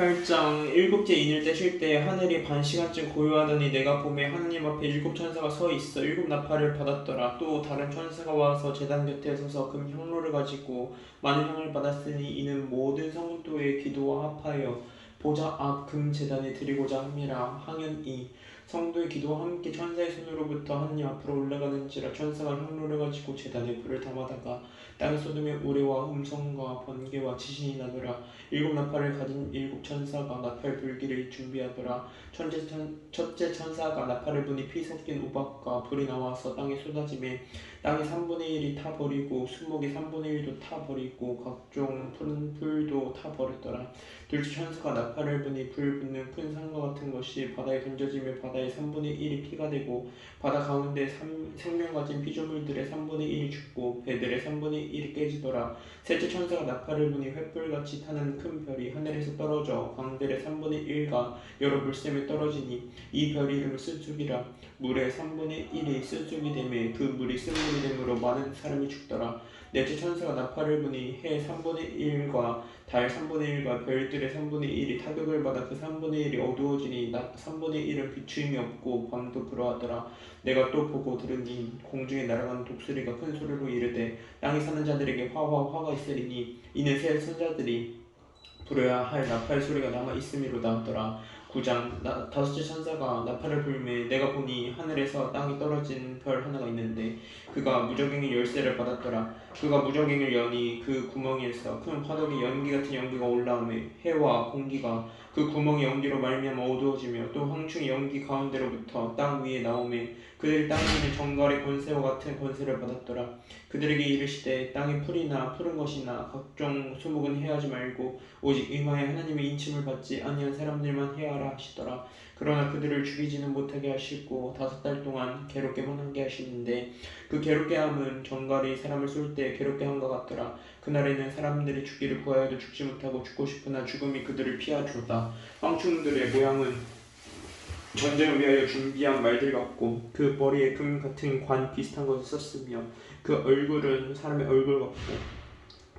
8장 일곱째 인을 떼실 때 하늘이 반시간쯤 고요하더니 내가 보매 하느님 앞에 일곱 천사가 서 있어 일곱 나팔을 받았더라. 또 다른 천사가 와서 제단 곁에 서서 금 향로를 가지고 많은 향을 받았으니 이는 모든 성도의 기도와 합하여 보좌 앞 금 제단에 드리고자 함이라. 항연이 성도의 기도와 함께 천사의 손으로부터 하느님 앞으로 올라가는지라. 천사가 향로를 가지고 제단에 불을 담아다가 땅에 쏟으며 우레와 음성과 번개와 지신이 나더라. 일곱 나팔을 가진 일곱 천사가 나팔 불기를 준비하더라. 첫째 천사가 나팔을 부니 피 섞인 우박과 불이 나와서 땅에 쏟아지매 땅의 3분의 1이 타버리고 수목의 3분의 1도 타버리고 각종 푸른 풀도 타버렸더라. 둘째 천사가 나팔을 부니 불 붙는 큰 산과 같은 것이 바다에 던져지며 바다의 3분의 1이 피가 되고 바다 가운데 생명 가진 피조물들의 3분의 1이 죽고 배들의 3분의 1이 깨지더라. 셋째 천사가 나팔을 부니 횃불같이 타는 큰 별이 하늘에서 떨어져 강들의 3분의 1과 여러 물샘에 떨어지니 이 별이 이름을 쓴쑥이라. 물의 3분의 1이 쓴쑥이 되매 그 물이 쓴물이 되므로 많은 사람이 죽더라. 넷째 천사가 나팔을 부니 해 3분의 1과 달 3분의 1과 별들의 3분의 1이 타격을 받아 그 3분의 1이 어두워지니 낮 3분의 1은 비추임이 없고 밤도 그러하더라. 내가 또 보고 들으니 공중에 날아가는 독수리가 큰 소리로 이르되 땅에 사는 자들에게 화가 있으리니 이는 새 선자들이 부려야 할 나팔 소리가 남아 있음이로다 하더라. 9장 다섯째 천사가 나팔을 불매 내가 보니 하늘에서 땅에 떨어진 별 하나가 있는데 그가 무저갱의 열쇠를 받았더라. 그가 무저갱을 여니 그 구멍에서 큰 화덕의 연기 같은 연기가 올라오매 해와 공기가 그 구멍의 연기로 말미암아 어두워지며 또 황충의 연기 가운데로부터 땅 위에 나오매 그들이 땅에 있는 정갈의 권세와 같은 권세를 받았더라. 그들에게 이르시되 땅의 풀이나 푸른 것이나 각종 수목은 해하지 말고 오직 임하여 하나님의 인침을 받지 아니한 사람들만 해하라 하시더라. 그러나 그들을 죽이지는 못하게 하시고 5달 동안 괴롭게만 하게 하시는데 그 괴롭게 함은 정갈이 사람을 쏠 때 괴롭게 함과 같더라. 그날에는 사람들이 죽기를 구하여도 죽지 못하고 죽고 싶으나 죽음이 그들을 피하주었다. 황충들의 모양은 전쟁을 위하여 준비한 말들 같고 그 머리에 금 같은 관 비슷한 것을 썼으며 그 얼굴은 사람의 얼굴 같고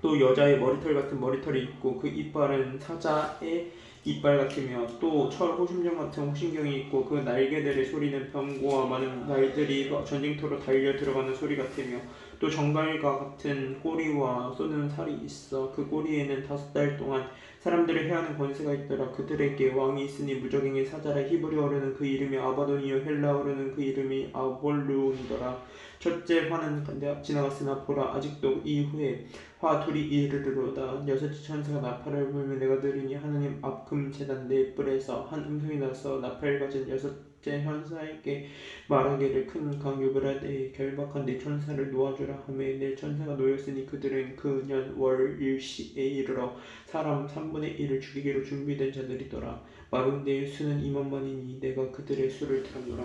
또 여자의 머리털 같은 머리털이 있고 그 이빨은 사자의 이빨 같으며 또 철 호심경 같은 호심경이 있고 그 날개들의 소리는 병고와 많은 말들이 전쟁터로 달려 들어가는 소리 같으며 또 정갈과 같은 꼬리와 쏘는 살이 있어 그 꼬리에는 5달 동안 사람들을 해하는 권세가 있더라. 그들에게 왕이 있으니 무저갱의 사자라. 히브리어로는 그 이름이 아바돈이요 헬라어로는 그 이름이 아볼루온이더라. 첫째 화는 지나갔으나 보라 아직도 이후에 화 둘이 이르르로다. 여섯째 천사가 나팔을 불며 내가 들으니 하나님 앞 금 제단 네 뿔에서 한 음성이 나서 나팔 가진 여섯째 천사에게 말하기를 큰 강육을 하되 결박한 네 천사를 놓아주라 하매 네 천사가 놓였으니 그들은 그 년 월 일시에 이르러 사람 3분의 1을 죽이기로 준비된 자들이더라. 마른데의 수는 2만만이니 내가 그들의 수를 들었노라.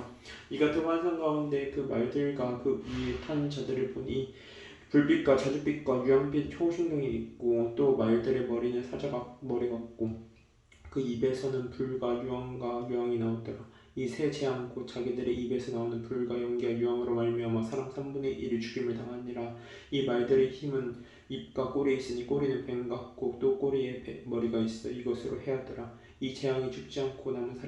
이 같은 환상 가운데 그 말들과 그 위에 탄 자들을 보니 불빛과 자줏빛과 유황빛 호심경이 있고 또 말들의 머리는 사자 머리 같고 그 입에서는 불과 유황과 유황이 나오더라. 이 세 재앙 곧 자기들의 입에서 나오는 불과 연기와 유황으로 말미암아 사람 3분의 1이 죽임을 당하니라. 이 말들의 힘은 입과 꼬리에 있으니 꼬리는 뱀 같고 또 꼬리에 머리가 있어 이것으로 해하더라. 이 재앙이 죽지 않고 남은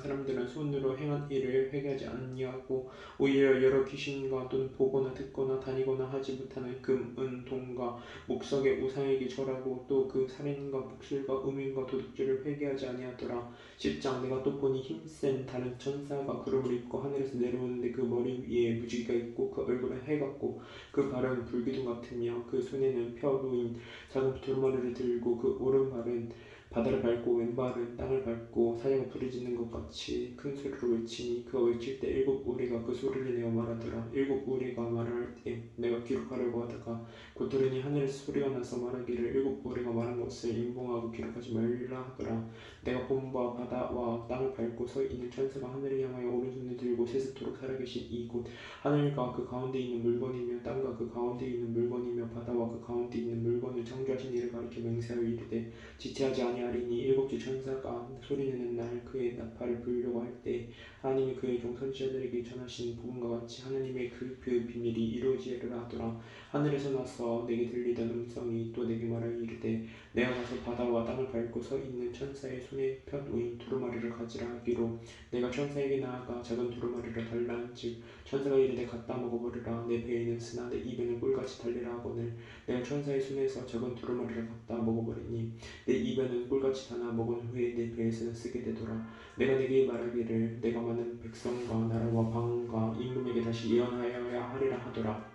사람들은 손으로 행한 일을 회개하지 아니하고 오히려 여러 귀신과 또는 보거나 듣거나 다니거나 하지 못하는 금, 은, 동과 목석의 우상에게 절하고 또 그 살인과 복술과 음행과 도둑질을 회개하지 아니하더라. 10장 내가 또 보니 힘센 다른 천사가 구름을 입고 하늘에서 내려오는데 그 머리 위에 무지개가 있고 그 얼굴은 해 같고 그 발은 불기둥 같으며 그 손에는 펴 놓인 작은 두루마리를 들고 그 오른발은 바다를 밟고 왼발은 땅을 밟고 사자가 부르짖는 것 같이 큰 소리로 외치니 그가 외칠 때 일곱 우리가 그 소리를 내어 말하더라. 일곱 우리가 말할 때 내가 기록하려고 하다가 곧 들으니 하늘에서 소리가 나서 말하기를 일곱 우리가 말한 것을 인봉하고 기록하지 말라 하더라. 내가 본 바 바다와 땅을 밟고 서 있는 천사가 하늘을 향하여 오른손을 들고 세세토록 살아계신 이곳 하늘과 그 가운데 있는 물건이며 땅과 그 가운데 있는 물건이며 바다와 그 가운데 있는 물건을 창조하신 이를 가리켜 맹세하여 이르되 지체하지 아니하리니 일곱째 천사가 소리내는 날 그의 나팔을 불려고 할 때 하나님이 그의 종 선지자들에게 전하신 복음과 같이 하나님의 그 비밀이 이루어지리라 하더라. 하늘에서 나서 내게 들리던 음성이 또 내게 말하여 이르되 내가 가서 바다와 땅을 밟고 들고 서 있는 천사의 손에 편 놓인 두루마리를 가지라 하기로 내가 천사에게 나아가 작은 두루마리를 달라 한즉 천사가 이르되 갖다 먹어버리라. 내 배에는 쓰나 내 입에는 꿀같이 달리라 하거늘 내가 천사의 손에서 작은 두루마리를 갖다 먹어버리니 내 입에는 꿀같이 다나 먹은 후에 내 배에서는 쓰게 되더라. 내가 네게 말하기를 내가 많은 백성과 나라와 방과 임금에게 다시 예언하여야 하리라 하더라.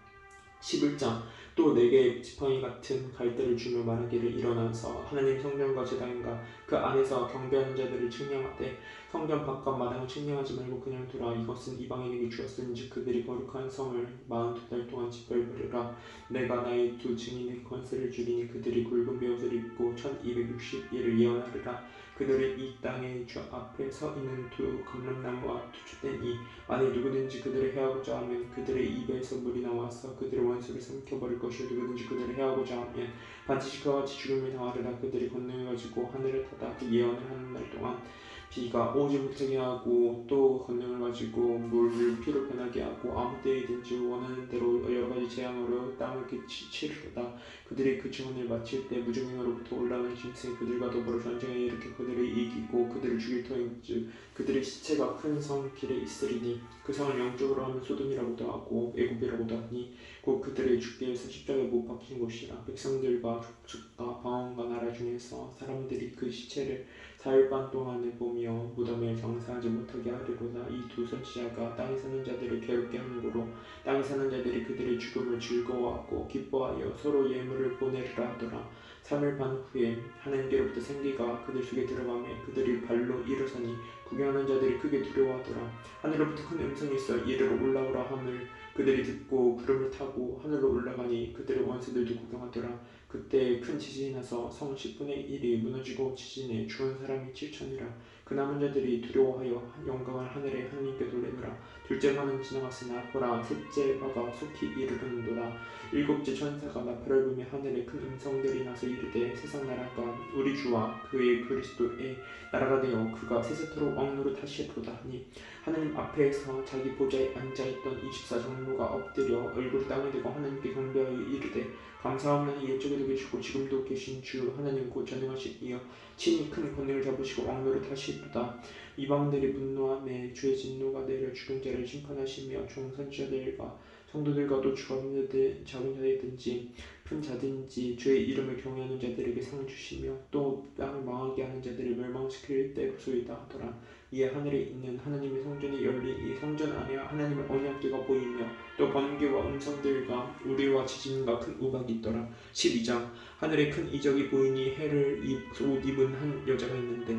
11장 또 내게 지팡이 같은 갈대를 주며 말하기를 일어나서 하나님 성전과 제단과 그 안에서 경배하는 자들을 측량하되 성전 바깥 마당을 측량하지 말고 그냥 두라. 이것은 이방인에게 주었은즉 그들이 거룩한 성을 42달 동안 짓밟으리라. 내가 나의 두 증인에게 권세를 주리니 그들이 굵은 베옷을 입고 1260일을 예언하리라. 그들은 이 땅의 주 앞에 서 있는 두 감람나무와 투축된 이 만일 누구든지 그들을 해하고자 하면 그들의 입에서 물이 나와서 그들의 원수를 삼켜버릴 것이요 누구든지 그들을 해하고자 하면 반드시 그와 같이 죽음을 당하리라. 그들이 권능을 가지고 하늘을 타다 그 예언을 하는 날 동안 비가 오지 못하게 하고 또 권능을 가지고 물을 피로 변하게 하고 아무 때이든지 원하는 대로 여러가지 재앙으로 땅을 치르다. 그들이 그 증언을 마칠 때 무정행으로부터 올라오는 짐승이 그들과 더불어 전쟁에 일으켜 그들을 이기고 그들을 죽일 터인즉 그들의 시체가 큰 성 길에 있으리니 그 성을 영적으로 하면 소돔이라고도 하고 애굽이라고도 하니 곧 그들의 죽게 해서 십자가에 못 박힌 곳이라. 백성들과 족속과 방언과 나라 중에서 사람들이 그 시체를 4일 반 동안을 보며 무덤에 장사하지 못하게 하리로다. 이 두 선지자가 땅에 사는 자들을 괴롭게 하는 고로 땅에 사는 자들이 그들의 죽음을 즐거워하고 기뻐하여 서로 예물을 보내리라 하더라. 3일 반 후에 하나님께로부터 생기가 그들 속에 들어가매 그들이 발로 일어서니 구경하는 자들이 크게 두려워하더라. 하늘로부터 큰 음성이 있어 이리로 올라오라 함을 그들이 듣고 구름을 타고 하늘로 올라가니 그들의 원수들도 구경하더라. 그때 큰 지진이 나서 성 10분의 1이 무너지고 지진에 죽은 사람이 7천이라. 그 남은 자들이 두려워하여 영광을 하늘의 하나님께 돌리더라. 둘째 반은 지나갔으나 보라 셋째 바가 속히 이르르는도다. 일곱째 천사가 나팔을 불며 하늘에 큰 음성들이 나서 이르되 세상 나라가 우리 주와 그의 그리스도의 나라가 되어 그가 세세토록 왕노릇 하시리로다 하니 하나님 앞에서 자기 보좌에 앉아있던 24장로가 엎드려 얼굴을 땅에 대고 하나님께 경배하여 이르되 감사하오니 옛적에도 계시고 지금도 계신 주 하나님 곧 전능하신 이여 친히 큰 권능을 잡으시고 왕노릇 하시리로다. 이방들이 분노하며 주의 진노가 내려 죽은 자를 심판하시며 종선지자들과 성도들과 또 작은 자들든지 큰 자든지 주의 이름을 경외하는 자들에게 상을 주시며 또 땅을 망하게 하는 자들을 멸망시킬 때로소이다 하더라. 이에 하늘에 있는 하나님의 성전이 열리니 이 성전 안에 하나님의 언약궤가 보이며 또 번개와 음성들과 우리와 지진과 큰 우박이 있더라. 12장 하늘에 큰 이적이 보이니 해를 옷 입은 한 여자가 있는데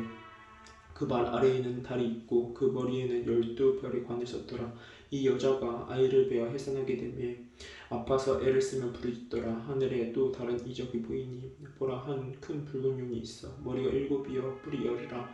그 발 아래에는 달이 있고 그 머리에는 12별의 관을 썼더라. 이 여자가 아이를 베어 해산하게 되며 아파서 애를 쓰며 부르짖더라. 하늘에 또 다른 이적이 보이니 보라 한 큰 붉은 용이 있어 머리가 7이여 뿔이 10이라.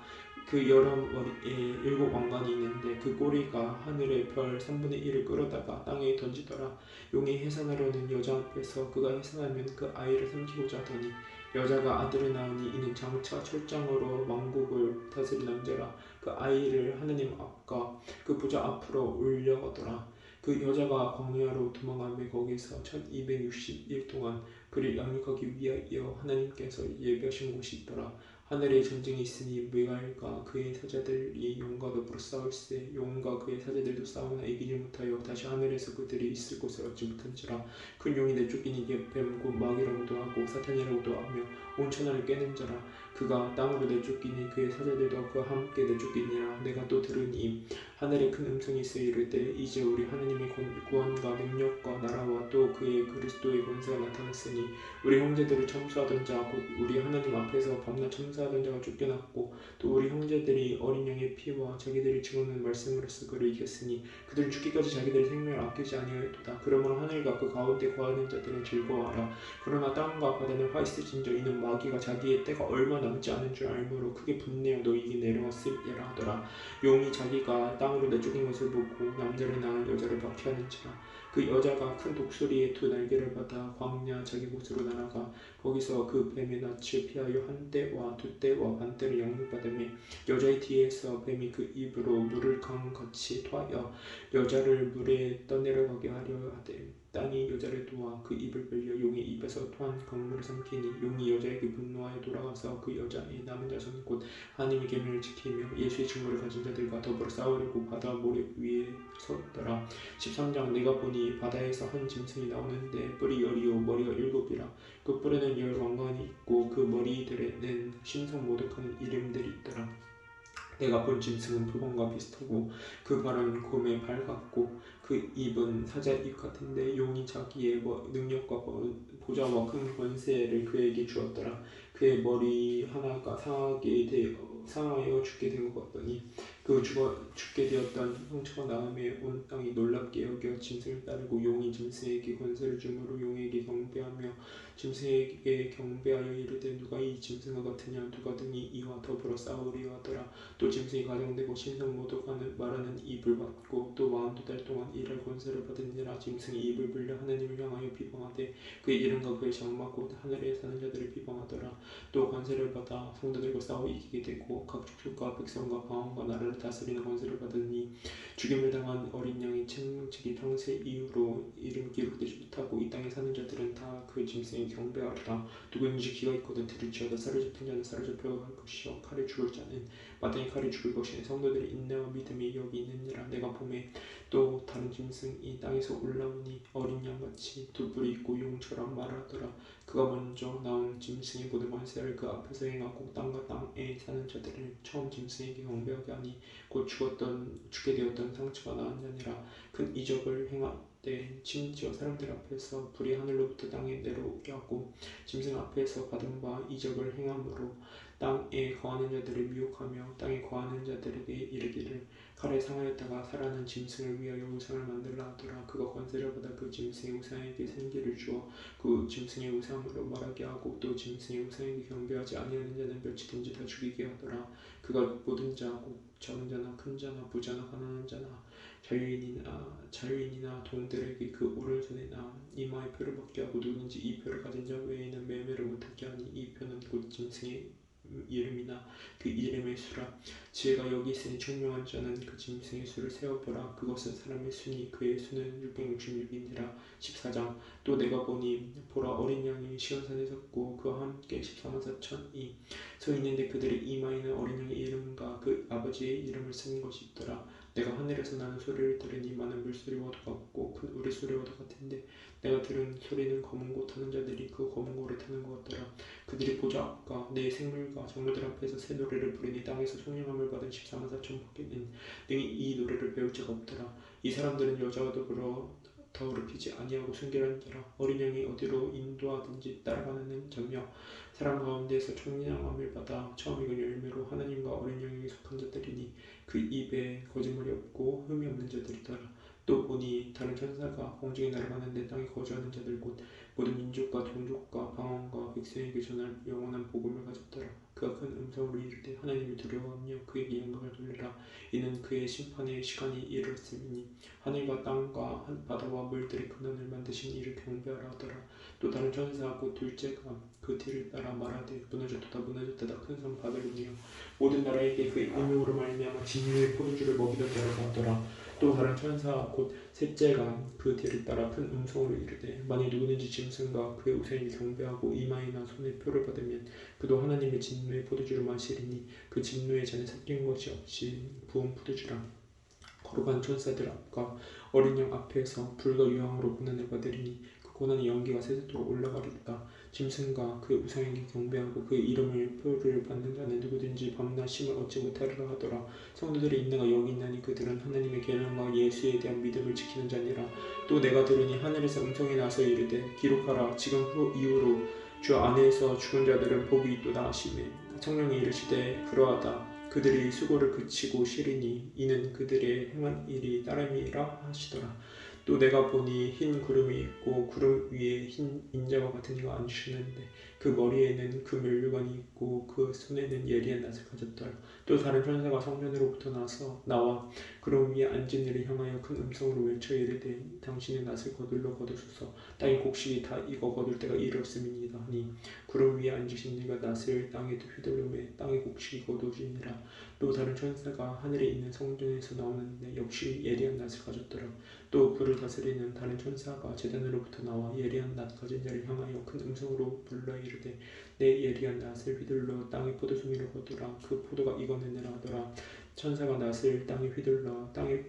그 열한 머리에 7 왕관이 있는데 그 꼬리가 하늘의 별 3분의 1을 끌어다가 땅에 던지더라. 용이 해산하려는 여자 앞에서 그가 해산하면 그 아이를 삼키고자 하더니 여자가 아들을 낳으니 이는 장차 철장으로 왕국을 다스릴 남자라. 그 아이를 하나님 앞과 그 보좌 앞으로 올려가더라. 그 여자가 광야로 도망하며 거기서 1260일 동안 그를 양육하기 위하여 하나님께서 예비하신 곳이 있더라. 하늘에 전쟁이 있으니 미가엘과 그의 사자들이 용과 더불어 싸울세 용과 그의 사자들도 싸우나 이기지 못하여 다시 하늘에서 그들이 있을 곳을 얻지 못한지라. 큰 용이 내쫓기니 이게 뱀 곧 마귀라고도 하고 사탄이라고도 하며 온 천하를 깨는 자라. 그가 땅으로 내쫓기니 그의 사자들도 그와 함께 내쫓기니라. 내가 또 들으니 하늘에 큰 음성이 있어 이르되 이제 우리 하나님의 구원과 능력과 나라와 또 그의 그리스도의 권세가 나타났으니 우리 형제들을 참수하던 자 곧 우리 하나님 앞에서 밤낮 참수하던 자가 쫓겨났고 또 우리 형제들이 어린 양의 피와 자기들이 증언하는 말씀으로써 그를 이겼으니 그들은 죽기까지 자기들의 생명을 아끼지 아니하였도다. 그러므로 하늘과 그 가운데 거하는 자들은 즐거워하라. 그러나 땅과 바다는 화 있을진저 이는 마귀가 자기의 때가 얼마 남지 않은 줄 알므로 크게 분내어 너희에게 내려왔음이라 하더라. 용이 자기가 땅으로 내쫓긴 것을 보고 남자를 낳은 여자를 박해하는지라. 그 여자가 큰 독수리의 두 날개를 받아 광야 자기 곳으로 날아가 거기서 그 뱀의 낯을 피하여 한 때와 두 때와 반 때를 양육받으며 여자의 뒤에서 하늘에서 뱀이 그 입으로 물을 강같이 토하여 여자를 물에 떠내려가게 하려 하되 땅이 여자를 도와 그 입을 벌려 용의 입에서 토한 강물을 삼키니 용이 여자에게 분노하여 돌아가서 그 여자의 남은 자손 곧 하나님의 계명을 지키며 예수의 증거를 가진 자들과 더불어 싸우려고 바다 모래 위에 섰더라. 13장 내가 보니 바다에서 한 짐승이 나오는데 뿔이 10이요 머리가 7이라 그 뿔에는 10 왕관이 있고 그 머리들에는 신성 모독하는 이름들이 있더라. 내가 본 짐승은 표범과 비슷하고 그 발은 곰의 발 같고 그 입은 사자의 입 같은데 용이 자기의 능력과 보좌와 큰 권세를 그에게 주었더라. 그의 머리 하나가 상하여 죽게 된 것 같더니 그 죽게 되었던 상처가 나음에 온 땅이 놀랍게 여겨 짐승을 따르고 용이 짐승에게 권세를 주므로 용에게 경배하며 짐승에게 경배하여 이르되 누가 이 짐승과 같으냐 누가 등이 이와 더불어 싸우리요 하더라. 또 짐승이 가장되고 신성 모독하는 말하는 입을 받고 또 42달 동안 일할 권세를 받으니라. 짐승이 입을 벌려 하나님을 향하여 비방하되 그의 이름과 그의 장막 곧 하늘에 사는 자들을 비방하더라. 또 권세를 받아 성도들과 싸워 이기게 되고 각 족속과 백성과 방언과 나라를 다스리는 권세를 받으니 죽임을 당한 어린 양의 책망책이 평생 이후로 이름 기록되지 못하고 이 땅에 사는 자들은 다 그 짐승에 경배하리라. 누구든지 기가 있거든 들을지어다 사로잡힌 자는 사로잡혀갈 것이요 칼에 죽을 자는 마땅히 칼에 죽을 것이니 성도들의 인내와 믿음이 여기 있느니라. 내가 봄에 또 다른 짐승이 땅에서 올라오니 어린 양같이 두 뿔이 있고 용처럼 말하더라. 그가 먼저 나온 짐승의 모든 권세를 그 앞에서 행하고 땅과 땅에 사는 자들을 처음 짐승에게 경배하게 하니 곧 죽게 되었던 상처가 나은 자니라. 큰 이적을 행하되 심지어 사람들 앞에서 불이 하늘로부터 땅에 내려오게 하고 짐승 앞에서 받은 바 이적을 행함으로 땅에 거하는 자들을 미혹하며 땅에 거하는 자들에게 이르기를 칼에 상하였다가 살아난 짐승을 위하여 우상을 만들라 하더라. 그가 권세를 받아 그 짐승의 우상에게 생기를 주어 그 짐승의 우상으로 말하게 하고 또 짐승의 우상에게 경배하지 아니하는 자는 몇이든지 다 죽이게 하더라. 그가 모든 자 곧 작은 자나 큰 자나 부자나 가난한 자나 자유인이나 동들에게 그 오른손에나 이마에 표를 받게 하고 누구든지 이 표를 가진 자 외에는 매매를 못하게 하니 이 표는 곧 짐승의 이름이나 그 이름의 수라. 지혜가 여기 있으니 총명한 자는 그 짐승의 수를 세어보라. 그것은 사람의 수니 그의 수는 666이니라. 14장 또 내가 보니 보라 어린 양이 시온산에 섰고 그와 함께 144,000이 서 있는데 그들의 이마에는 어린 양의 이름과 그 아버지의 이름을 쓴 것이 있더라. 내가 하늘에서 나는 소리를 들으니 많은 물소리와도 같고 큰 우리소리와도 같은데 내가 들은 소리는 검은 고 타는 자들이 그 검은 고를 타는 것 같더라. 그들이 보좌 앞과 내 생물과 장로들 앞에서 새 노래를 부르니 땅에서 총명함을 받은 144,000 밖에는 능히 이 노래를 배울 자가 없더라. 이 사람들은 여자와 더럽히지 아니하고 순결한 자라. 어린 양이 어디로 인도하든지 따라가는 자며 사람 가운데에서 총명함을 받아 처음 익은 열매로 하나님과 어린 양에게 속한 자들이니 그 입에 거짓말이 없고 흠이 없는 자들이더라. 또 보니 다른 천사가 공중에 날아가는데 땅에 거주하는 자들 곧 모든 민족과 종족과 방언과 백성에게 전할 영원한 복음을 가졌더라. 그가 큰 음성으로 이르되 하나님을 두려워하며 그에게 영광을 돌리라. 이는 그의 심판의 시간이 이르렀음이니 하늘과 땅과 바다와 물들의 근원을 만드신 이를 경배하라 하더라. 또 다른 천사가 곧 둘째가 그 뒤를 따라 말하되 무너졌다 큰 산 바벨론이여 모든 나라에게 그의 음욕으로 말미암아 진리의 포도주를 먹이던 하더라. 또 다른 천사 곧 셋째가 그 뒤를 따라 큰 음성으로 이르되 만일 누구든지 짐승과 그의 우상에게 경배하고 이마에나 손에 표를 받으면 그도 하나님의 진노의 포도주를 마시리니 그 진노의 잔에 섞인 것이 없이 부은 포도주라. 거룩한 천사들 앞과 어린 양 앞에서 불과 유황으로 고난을 받으리니 그 고난이 연기가 세세토록 올라가리로다. 짐승과 그 우상에게 경배하고 그 이름을 표를 받는 자는 누구든지 밤낮 쉼을 얻지 못하리라 하더라. 성도들의 인내가 여기 있나니 그들은 하나님의 계명과 예수에 대한 믿음을 지키는 자니라. 또 내가 들으니 하늘에서 음성이 나서 이르되 기록하라. 지금 이후로 주 안에서 죽은 자들은 복이 있도다 하시매 성령이 이르시되 그러하다. 그들이 수고를 그치고 쉬리니 이는 그들의 행한 일이 따름이라 하시더라. 또 내가 보니 흰 구름이 있고 구름 위에 흰 인자와 같은 이가 앉으셨는데 그 머리에는 그 면류관이 있고 그 손에는 예리한 낫을 가졌더라. 또 다른 천사가 성전으로부터 나와 구름 위에 앉은 이를 향하여 큰 음성으로 외쳐 이르되 당신의 낫을 거둘러 거두소서. 땅의 곡식이 다 익어 거둘 때가 이르렀음이니이다 하니 구름 위에 앉으신 이가 낫을 땅에 휘두르매 땅의 곡식이 거두어지니라. 또 다른 천사가 하늘에 있는 성전에서 나오는데 역시 예리한 낫을 가졌더라. 또 그를 다스리는 다른 천사가 제단으로부터 나와 예리한 낫 가진 자를 향하여 큰 음성으로 불러 이르되 내 예리한 낫을 휘둘러 땅의 포도송이를 거두라. 그 포도가 익었느니라 하더라. 천사가 낫을 땅에 휘둘러 땅의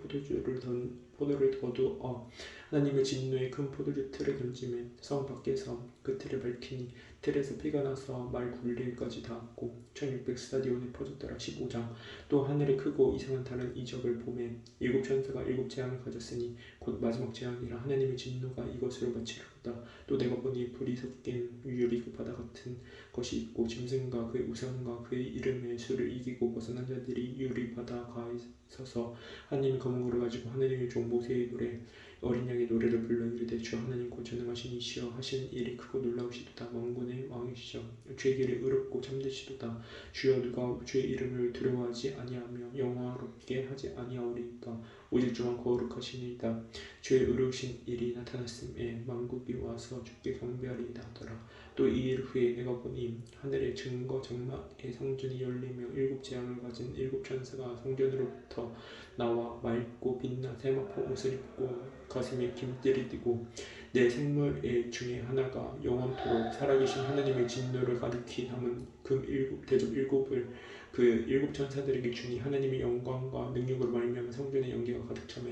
포도를 거두어 하나님의 진노의 큰 포도주 틀에 던지매 성 밖에서 그 틀에 밝히니 틀에서 피가 나서 말 굴리까지 닿았고 1600스타디온에 퍼졌더라. 15장. 또 하늘에 크고 이상한 다른 이적을 보매 일곱 천사가 일곱 재앙을 가졌으니 곧 마지막 재앙이라. 하나님의 진노가 이것으로 마치리로다. 또 내가 보니 불이 섞인 유리 바다 같은 것이 있고 짐승과 그의 우상과 그의 이름의 수를 이기고 벗어난 자들이 유리 바다가에 서서 하나님의 검은고를 가지고 하나님의 종 모세의 노래 어린 양의 노래를 불러 이르되 주 하나님 곧 전능하신 이시여 하신 일이 크고 놀라우시도다. 만군의 왕이시여 주의 길이 의롭고 참되시도다. 주여 누가 주의 이름을 두려워하지 아니하며 영화롭게 하지 아니하오리이까. 오직 주만 거룩하시니이다. 주의 의로우신 일이 나타났음에 만국이 와서 주께 경배하리이다 하더라. 또 이 일 후에 내가 보니 하늘의 증거 장막의 성전이 열리며 일곱 재앙을 가진 일곱 천사가 성전으로부터 나와 맑고 빛나 세마포 옷을 입고 가슴에 김띠를 띠고 내 생물 중에 하나가 영원토록 살아계신 하나님의 진노를 가득히 담은 금 대접 일곱을 그 일곱 천사들에게 주니 하나님의 영광과 능력으로 말미암아 성전의 연기가 가득 차매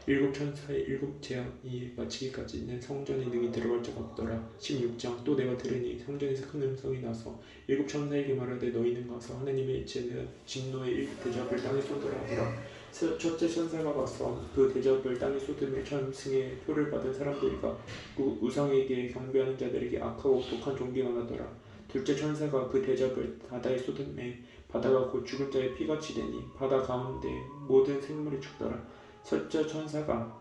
일곱 천사의 일곱 재앙이 마치기까지는 성전에 능히 들어갈 자가 없더라. 16장. 또 내가 들으니 성전에서 큰 음성이 나서 일곱 천사에게 말하되 너희는 가서 하나님의 진노의 일곱 대접을 땅에 쏟으라 하더라. 첫째 천사가 가서 그 대접을 땅에 쏟음에 천승의 표를 받은 사람들과 그 우상에게 경배하는 자들에게 악하고 독한 종기가 나더라. 둘째 천사가 그 대접을 바다에 쏟음에 바다가 곧 죽은 자의 피같이 되니 바다 가운데 모든 생물이 죽더라. 셋째 천사가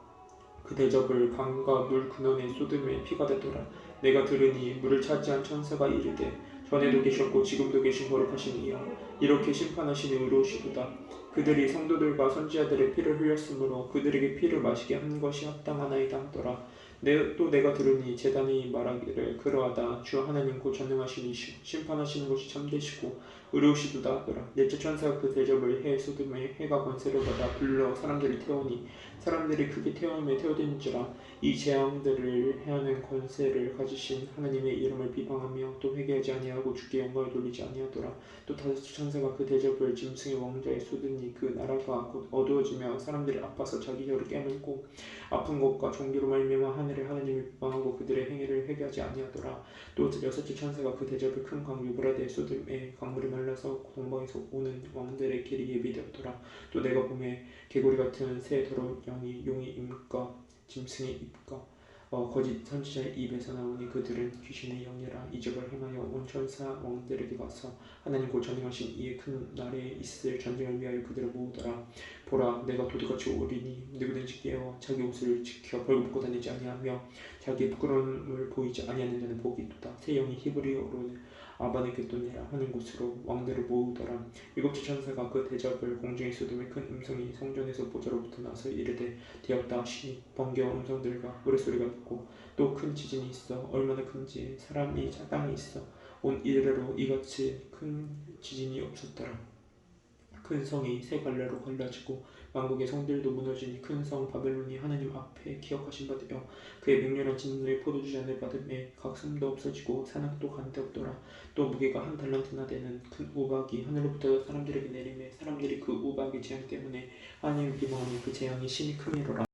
그 대접을 강과 물 근원에 쏟음에 피가 되더라. 내가 들으니 물을 차지한 천사가 이르되 전에도 계셨고 지금도 계신 거룩하신 이여 이렇게 심판하시는 의로우시도다. 그들이 성도들과 선지자들의 피를 흘렸으므로 그들에게 피를 마시게 한 것이 합당하나이다 하더라. 또 내가 들으니 제단이 말하기를 그러하다. 주 하나님 곧 전능하신 이시오 심판하시는 것이 참되시고 의로우시도다 하더라. 넷째 천사가 그 대접을 해 쏟음에 해가 권세를 받아 불러 사람들을 태우니 사람들이 크게 태움에 태워진지라. 이 재앙들을 해하는 권세를 가지신 하나님의 이름을 비방하며 또 회개하지 아니하고 주께 영광을 돌리지 아니하더라. 또 다섯째 천사가 그 대접을 짐승의 왕좌에 쏟으니 그 나라가 곧 어두워지며 사람들이 아파서 자기 혀를 깨물고 아픈 것과 종기로 말미암아 하늘의 하나님을 비방하고 그들의 행위를 회개하지 아니하더라. 또 여섯째 천사가 그 대접을 큰 강 유브라데에 쏟음에 강물이 말라서 동방에서 오는 왕들의 길이 예비되었더라. 또 내가 보매 개구리 같은 새 더러운 영이 용의 입과 짐승의 입과 거짓 선지자의 입에서 나오니 그들은 귀신의 영이라. 이적을 행하여 온 천사 왕들에게 가서 하나님 곧 전능하신 이의 큰 날에 있을 전쟁을 위하여 그들을 모으더라. 보라 내가 도둑같이 오리니 누구든지 깨어 자기 옷을 지켜 벌거벗고 다니지 아니하며 자기의 부끄러움을 보이지 아니하는 자는 복이 있도다. 새 영이 히브리어로 아바네게도니라 하는 곳으로 왕들을 모으더라. 일곱째 천사가 그 대접을 공중에 쏟음에 큰 음성이 성전에서 보좌로부터 나서 이르되 되었다 하시니 번개와 음성들과 우레소리가 있고 또 큰 지진이 있어 얼마나 큰지 사람이 땅에 있어 온 이래로 이같이 큰 지진이 없었더라. 큰 성이 세 갈래로 갈라지고 만국의 성들도 무너지니 큰 성 바벨론이 하나님 앞에 기억하신 바 되어 그의 맹렬한 진노의 포도주 잔을 받음에 각 섬도 없어지고 산악도 가는데 없더라. 또 무게가 한 달란트나 되는 큰 우박이 하늘로부터 사람들에게 내리매 사람들이 그 우박의 재앙 때문에 하나님을 비방하니 그 재앙이 심히 크미로라.